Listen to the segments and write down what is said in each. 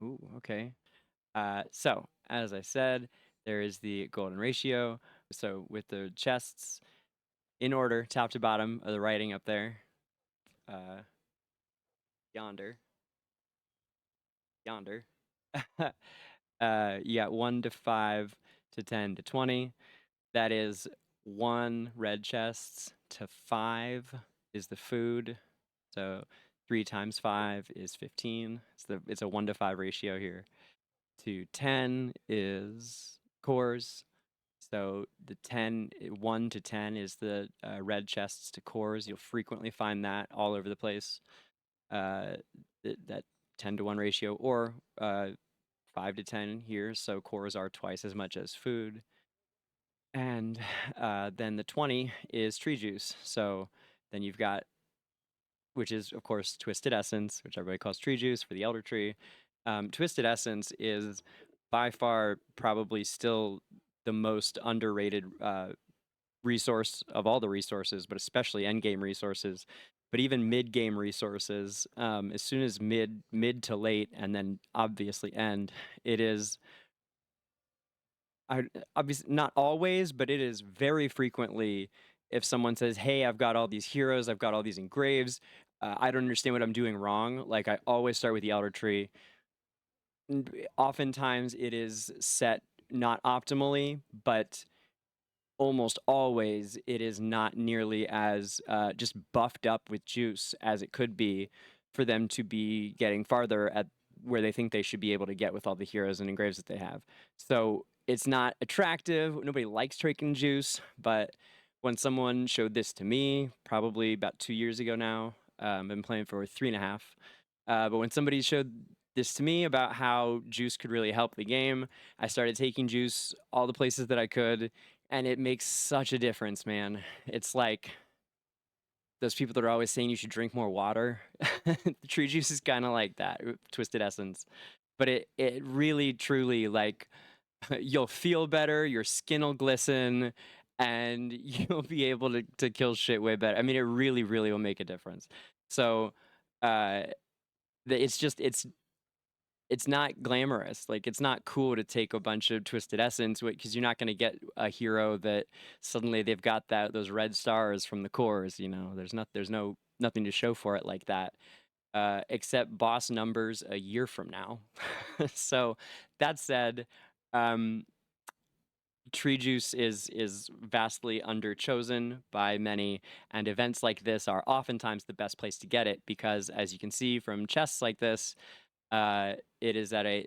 Ooh, okay. So, as I said, there is the golden ratio. So, with the chests in order, top to bottom of the writing up there, uh, yonder, yonder. You got 1 to 5 to 10 to 20. That is 1 red chests to 5 is the food. So 3 times 5 is 15. It's a 1 to 5 ratio here. To 10 is cores. So the 1 to 10 is the red chests to cores. You'll frequently find that all over the place. That 10 to 1 ratio, or 5 to 10 here. So cores are twice as much as food. And then the 20 is tree juice. So then you've got, which is of course twisted essence, which everybody calls tree juice for the elder tree. Twisted essence is by far probably still the most underrated resource of all the resources, but especially end game resources, but even mid game resources. As soon as mid to late, and then obviously end, it is. Obviously not always, but it is very frequently. If someone says, "Hey, I've got all these heroes, I've got all these engraves, I don't understand what I'm doing wrong," like I always start with the elder tree. Oftentimes it is set not optimally, but almost always it is not nearly as just buffed up with juice as it could be for them to be getting farther at where they think they should be able to get with all the heroes and engraves that they have. So it's not attractive. Nobody likes taking juice, but when someone showed this to me, probably about 2 years ago now, I've been playing for 3.5. But when somebody showed this to me about how juice could really help the game, I started taking juice all the places that I could, and it makes such a difference, man. It's like those people that are always saying you should drink more water. Tree juice is kind of like that, twisted essence. But it really truly, like, you'll feel better, your skin will glisten, and you'll be able to kill shit way better. I mean, it really, really will make a difference. So, uh, it's not glamorous. Like, it's not cool to take a bunch of twisted essence because you're not going to get a hero that suddenly they've got those red stars from the cores. There's nothing to show for it like that, except boss numbers a year from now. So that said, um, tree juice is vastly underchosen by many, and events like this are oftentimes the best place to get it because, as you can see from chests like this, it is at a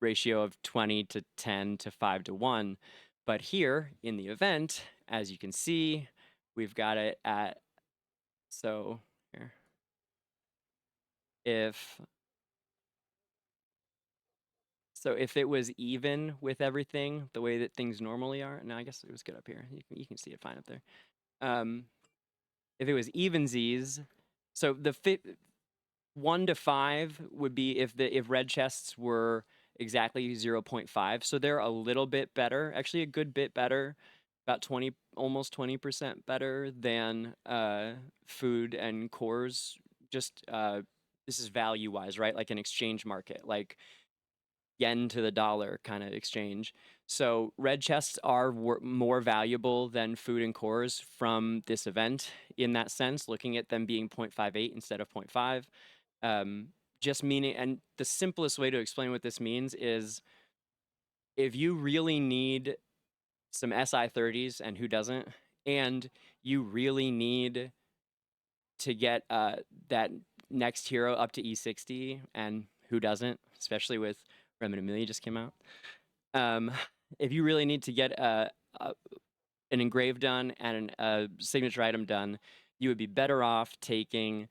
ratio of 20 to 10 to 5 to 1. But here in the event, as you can see, we've got it at, so here, if it was even with everything, the way that things normally are, now I guess it was good up here. You can see it fine up there. If it was evensies, so the 1 to 5 would be if red chests were exactly 0.5. So they're a little bit better, actually a good bit better, about 20, almost 20% better than food and cores. Just this is value wise, right? Like an exchange market, like yen to the dollar kind of exchange. So red chests are more valuable than food and cores from this event in that sense, looking at them being 0.58 instead of 0.5. Just meaning, and the simplest way to explain what this means is if you really need some SI30s, and who doesn't, and you really need to get that next hero up to E60, and who doesn't, especially with Rem and Amelia just came out. If you really need to get an engrave done and a signature item done, you would be better off taking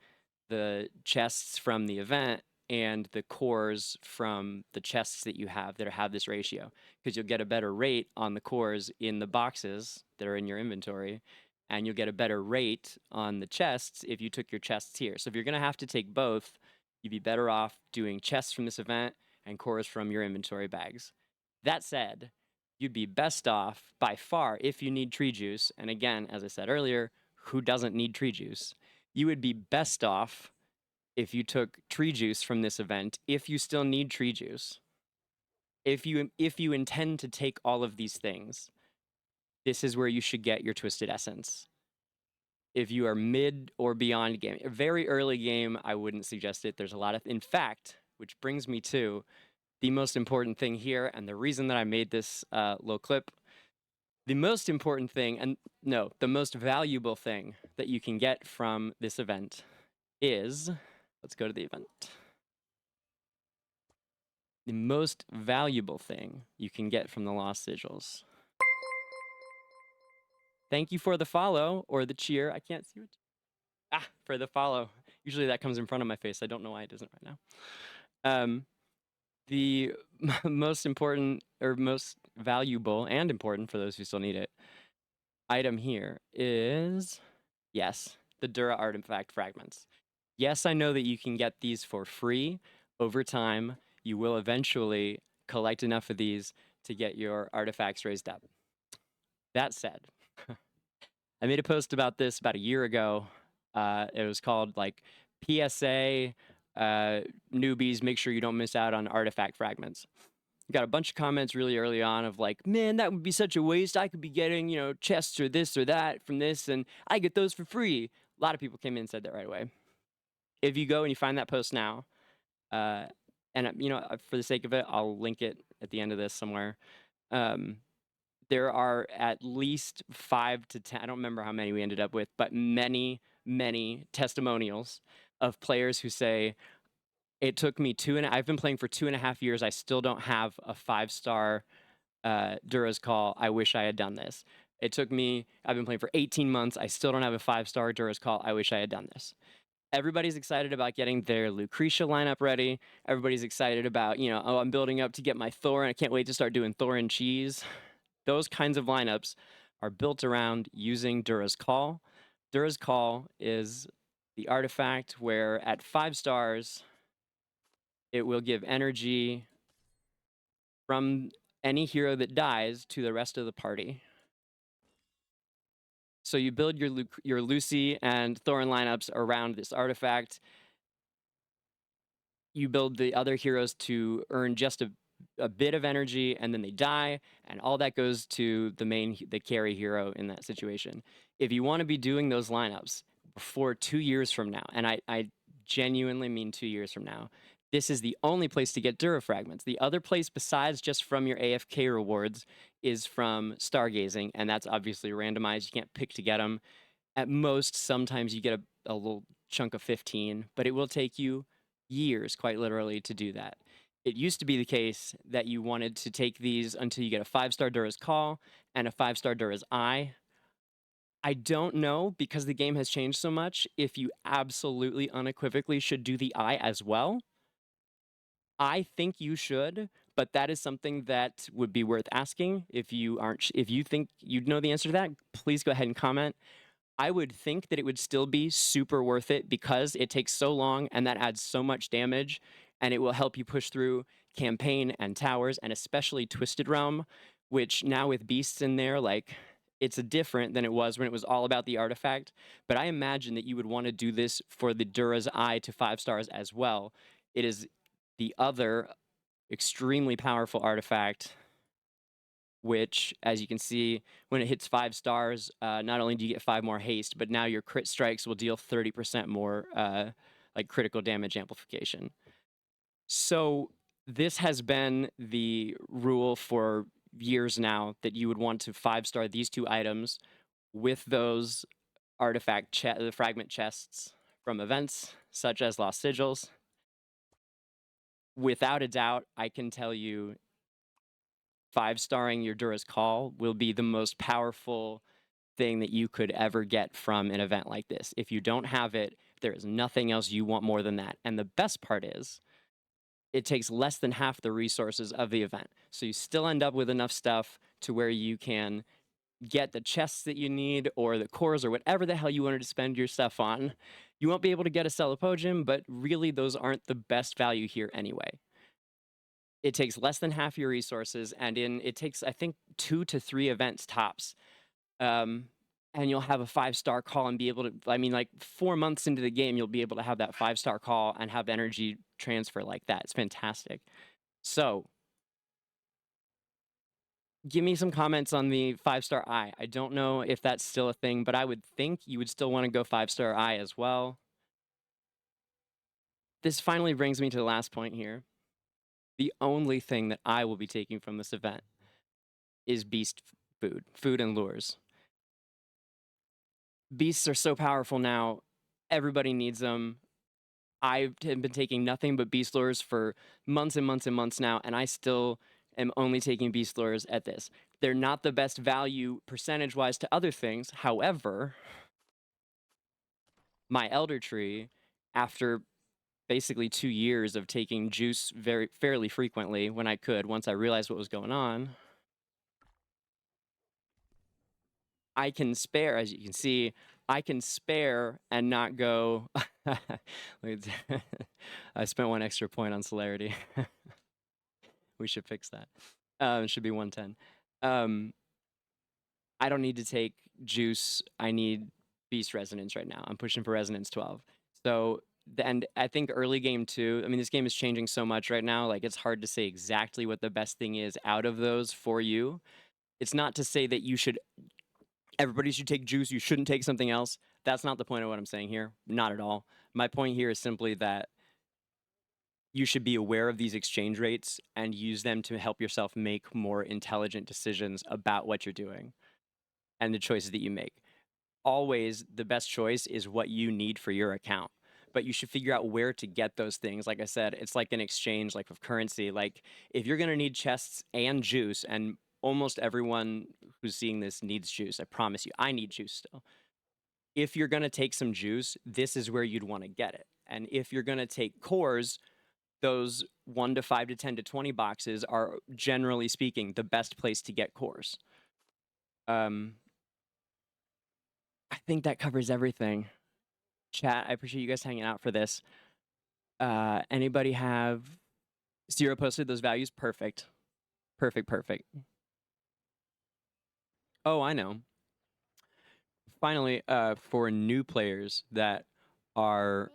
the chests from the event and the cores from the chests that you have that have this ratio, because you'll get a better rate on the cores in the boxes that are in your inventory, and you'll get a better rate on the chests if you took your chests here. So if you're going to have to take both, you'd be better off doing chests from this event and cores from your inventory bags. That said, you'd be best off by far if you need tree juice, and again, as I said earlier, who doesn't need tree juice? You would be best off if you took tree juice from this event, if you still need tree juice, if you intend to take all of these things, this is where you should get your Twisted Essence. If you are mid or beyond game, a very early game, I wouldn't suggest it. There's a lot of, in fact, which brings me to the most important thing here, and the reason that I made this little clip. The most important thing, and no, the most valuable thing that you can get from this event is, let's go to the event. The most valuable thing you can get from the Lost Sigils. Thank you for the follow, or the cheer. I can't see what. For the follow. Usually that comes in front of my face. I don't know why it doesn't right now. The most important, or most valuable and important for those who still need it, item here is, yes, the Dura artifact fragments. Yes, I know that you can get these for free over time. You will eventually collect enough of these to get your artifacts raised up. That said, I made a post about this about a year ago. It was called like PSA newbies, make sure you don't miss out on artifact fragments. Got a bunch of comments really early on of like, man, that would be such a waste. I could be getting, you know, chests or this or that from this, and I get those for free. A lot of people came in and said that right away. If you go and you find that post now, and you know, for the sake of it, I'll link it at the end of this somewhere. There are at least 5 to 10, I don't remember how many we ended up with, but many, many testimonials of players who say, it took me I've been playing for 2.5 years. I still don't have a 5-star Dura's Call. I wish I had done this. It took me, I've been playing for 18 months. I still don't have a 5-star Dura's Call. I wish I had done this. Everybody's excited about getting their Lucretia lineup ready. Everybody's excited about, you know, oh, I'm building up to get my Thor, and I can't wait to start doing Thor and cheese. Those kinds of lineups are built around using Dura's Call. Dura's Call is the artifact where at 5 stars, it will give energy from any hero that dies to the rest of the party. So you build your Lucy and Thorin lineups around this artifact. You build the other heroes to earn just a bit of energy, and then they die, and all that goes to the carry hero in that situation. If you want to be doing those lineups before 2 years from now, and I genuinely mean 2 years from now, this is the only place to get Dura fragments. The other place besides just from your AFK rewards is from stargazing, and that's obviously randomized. You can't pick to get them. At most, sometimes you get a little chunk of 15, but it will take you years, quite literally, to do that. It used to be the case that you wanted to take these until you get a 5-star Dura's Call and a 5-star Dura's Eye. I don't know, because the game has changed so much, if you absolutely unequivocally should do the Eye as well. I think you should, but that is something that would be worth asking. If you think you know the answer to that, please go ahead and comment. I would think that it would still be super worth it because it takes so long and that adds so much damage, and it will help you push through campaign and towers, and especially Twisted Realm, which now with beasts in there, like, it's different than it was when it was all about the artifact. But I imagine that you would want to do this for the Dura's Eye to 5 stars as well. It is the other extremely powerful artifact, which, as you can see, when it hits 5 stars, not only do you get 5 more haste, but now your crit strikes will deal 30% more like critical damage amplification. So this has been the rule for years now, that you would want to 5-star these 2 items with those artifact the fragment chests from events such as Lost Sigils. Without a doubt, I can tell you 5-starring your Dura's Call will be the most powerful thing that you could ever get from an event like this. If you don't have it, there is nothing else you want more than that. And the best part is, it takes less than half the resources of the event. So you still end up with enough stuff to where you can get the chests that you need, or the cores, or whatever the hell you wanted to spend your stuff on. You won't be able to get a Cellopogium, but really those aren't the best value here anyway. It takes less than half your resources, and it takes, I think, 2 to 3 events tops. And and you'll have a 5-star call and be able to, I mean, like 4 months into the game, you'll be able to have that 5-star call and have energy transfer like that. It's fantastic. So give me some comments on the 5-star eye. I don't know if that's still a thing, but I would think you would still want to go 5-star eye as well. This finally brings me to the last point here. The only thing that I will be taking from this event is beast food and lures. Beasts are so powerful now. Everybody needs them. I've been taking nothing but beast lures for months and months and months now, and I still am only taking beast lures at this. They're not the best value percentage-wise to other things. However, my elder tree, after basically 2 years of taking juice fairly frequently when I could, once I realized what was going on, I can spare, as you can see, I can spare and not go. I spent 1 extra point on celerity. We should fix that. It should be 110. I don't need to take juice. I need beast resonance right now. I'm pushing for resonance 12. So, and I think early game too, I mean, this game is changing so much right now. Like, it's hard to say exactly what the best thing is out of those for you. It's not to say that everybody should take juice. You shouldn't take something else. That's not the point of what I'm saying here. Not at all. My point here is simply that you should be aware of these exchange rates and use them to help yourself make more intelligent decisions about what you're doing and the choices that you make. Always, the best choice is what you need for your account. But you should figure out where to get those things. Like I said, it's like an exchange, like of currency. Like, if you're going to need chests and juice, and almost everyone who's seeing this needs juice, I promise you, I need juice still. If you're going to take some juice, this is where you'd want to get it. And if you're going to take cores, those 1 to 5 to 10 to 20 boxes are, generally speaking, the best place to get cores. I think that covers everything. Chat, I appreciate you guys hanging out for this. Anybody have Zero posted those values? Perfect. Perfect. Oh, I know. Finally, for new players that are,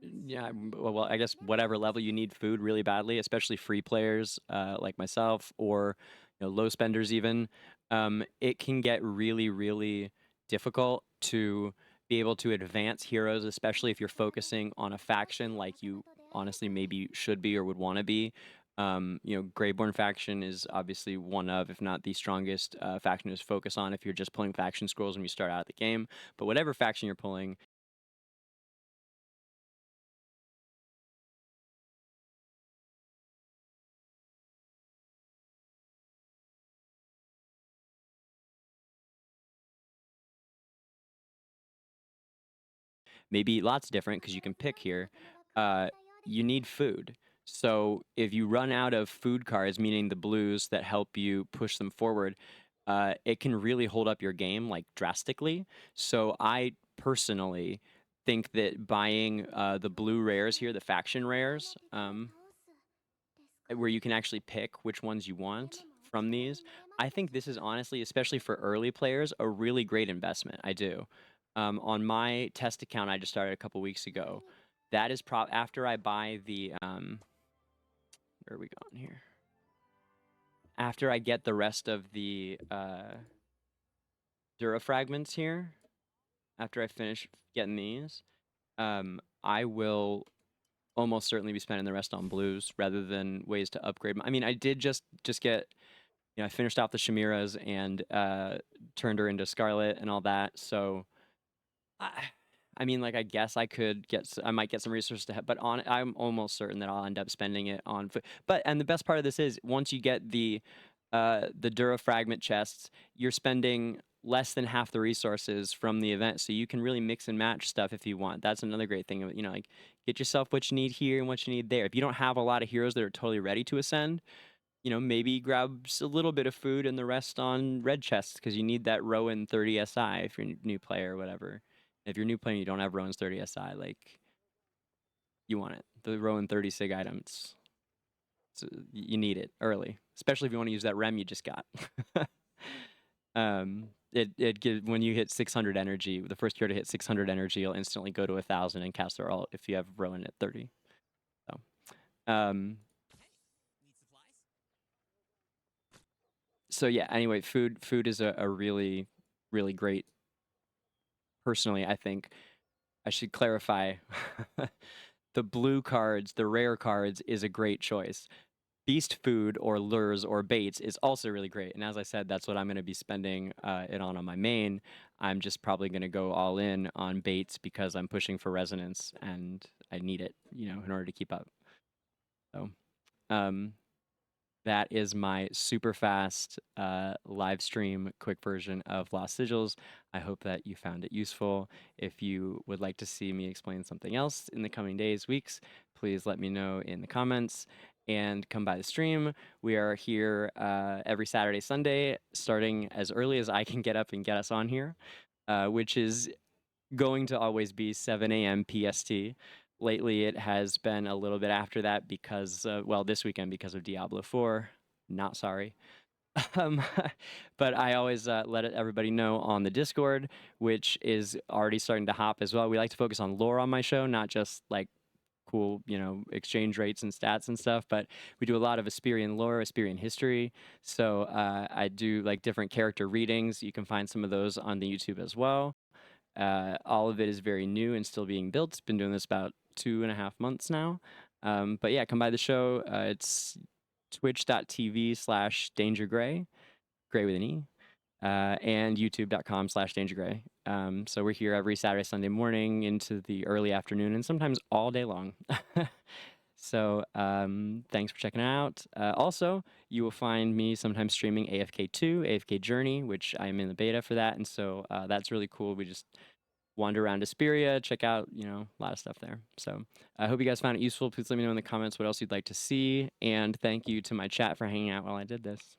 yeah, well, I guess whatever level you need food really badly, especially free players like myself, or low spenders even, it can get really difficult to be able to advance heroes, especially if you're focusing on a faction like you honestly maybe should be or would want to be. Greyborn faction is obviously one of, if not the strongest faction to focus on if you're just pulling faction scrolls when you start out of the game. But whatever faction you're pulling, maybe lots different because you can pick here. You need food. So if you run out of food cards, meaning the blues that help you push them forward, it can really hold up your game like drastically. So I personally think that buying the blue rares here, the faction rares, where you can actually pick which ones you want from these, I think this is honestly, especially for early players, a really great investment. I do. On my test account I just started a couple weeks ago, that is after I buy the where are we going here? After I get the rest of the Dura fragments here, after I finish getting these, I will almost certainly be spending the rest on blues rather than ways to upgrade. I mean, I did just get, I finished off the Chimeras and turned her into Scarlet and all that. So, I mean, like, I guess I might get some resources to help, but I'm almost certain that I'll end up spending it on food. And the best part of this is once you get the Dura fragment chests, you're spending less than half the resources from the event, so you can really mix and match stuff if you want. That's another great thing. Like, get yourself what you need here and what you need there. If you don't have a lot of heroes that are totally ready to ascend, maybe grab a little bit of food and the rest on red chests because you need that Rowan 30 SI if you're a new player or whatever. If you're a new player and you don't have Rowan's 30 SI, like, you want it. The Rowan 30 sig items. So you need it early, especially if you want to use that rem you just got. it gives when you hit 600 energy, the first hero to hit 600 energy, you'll instantly go to 1,000 and cast their ult if you have Rowan at 30. So, so yeah. Anyway, food is a really great. Personally, I think I should clarify. The blue cards, the rare cards, is a great choice. Beast food or lures or baits is also really great. And as I said, that's what I'm going to be spending it on my main. I'm just probably going to go all in on baits because I'm pushing for resonance and I need it, you know, in order to keep up. So that is my super fast live stream quick version of Lost Sigils. I hope that you found it useful. If you would like to see me explain something else in the coming days, weeks, please let me know in the comments and come by the stream. We are here every Saturday, Sunday, starting as early as I can get up and get us on here, which is going to always be 7 a.m. PST. Lately, it has been a little bit after that because, well, this weekend because of Diablo 4. Not sorry. But I always let everybody know on the Discord, which is already starting to hop as well. We like to focus on lore on my show, not just like cool, you know, exchange rates and stats and stuff, but we do a lot of Asperian lore, Asperian history. So I do like different character readings. You can find some of those on the YouTube as well. All of it is very new and still being built. It's been doing this about 2.5 months now. But yeah, come by the show. It's twitch.tv/DangerGrey, Gray with an E, and youtube.com/DangerGrey. So we're here every Saturday, Sunday morning into the early afternoon and sometimes all day long. So thanks for checking it out. Also, you will find me sometimes streaming AFK 2, AFK Journey, which I'm in the beta for that. And so that's really cool. We just wander around Asperia, check out, you know, a lot of stuff there. So I hope you guys found it useful. Please let me know in the comments what else you'd like to see. And thank you to my chat for hanging out while I did this.